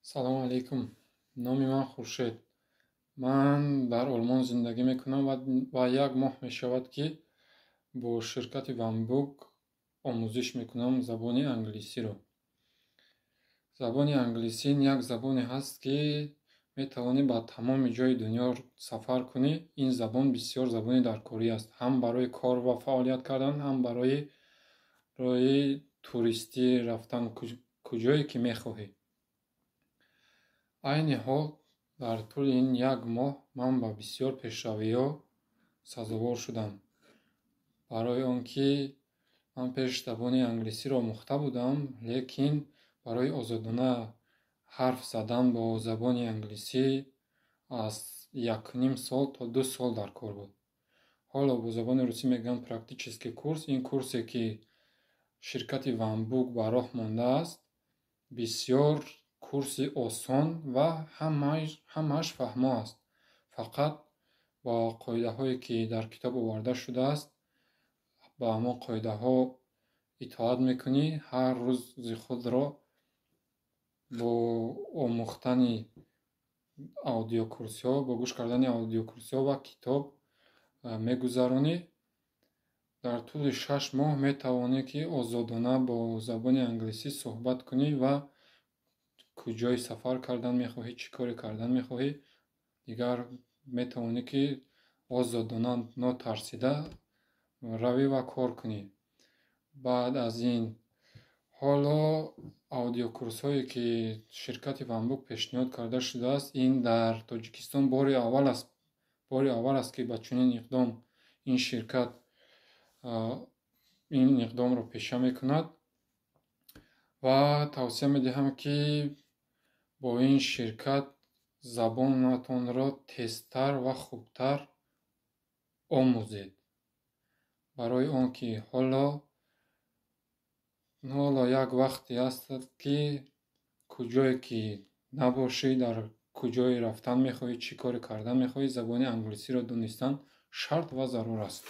салому алайкум. Номи ман Хуршед. Ман дар Олмон зиндагӣ мекунам ва як моҳ мешавад, ки бо ширкати Вамбук омӯзиш мекунам забони англисиро. Забони англисӣ як забоне ҳаст, ки метавонӣ ба тамоми ҷойи дунё сафар кунӣ. Ин забон бисёр забони даркорӣ аст. Ҳам барои кор ва фаъолият кардан, ҳам барои роҳи туристӣ рафтан куҷое ки мехоҳӣ. Айни ҳол дар тӯли ин як моҳ ман ба бисёр пешравиҳо сазовор шудам. Барои он ки ман пеш забони англисиро омӯхта будам, лекин барои озодона ҳарф задан бо забони англисӣ аз 1,5 сол то 2 сол дар кор буд. Ҳоло бо забони русӣ мегӯянд практический курс. Ин курсе, ки ширкати Вамбук ба роҳ мондааст, бисёр курси осон ва ҳамааш фаҳмо аст. Фақат ба қоидаҳое, ки дар китоб оварда шудааст, ба ҳамон қоидаҳо итоат мекунӣ. Ҳар рӯзи худро бо омӯхтани аудиокурсиҳо, бо гӯш кардани аудиокурсиҳо ва китоб мегузаронӣ. Дар тӯли 6 моҳ метавонӣ, ки озодона бо забони англисӣ суҳбат кунӣ ва куҷои сафар кардан мехоҳӣ, чӣ коре кардан мехоҳӣ, дигар метавонӣ, ки озодона нотарсида равӣ ва кор кунӣ. Баъд аз ин ҳоло аудиокурсҳое, ки ширкати Вамбук пешниҳод карда шудааст, ин дар Тоҷикистон бори аввал аст, ки ба чунин иқдом ин ширкат ин иқдомро пеша мекунад. Ва тавсия медиҳам, ки бо ин ширкат забонатонро тезтар ва хубтар омӯзед. Барои он ки ҳоло як вақте аст, ки куҷое ки набошӣ, дар куҷое рафтан мехоҳӣ, чӣ коре кардан мехоҳӣ, забони англисиро донистан шарт ва зарур аст.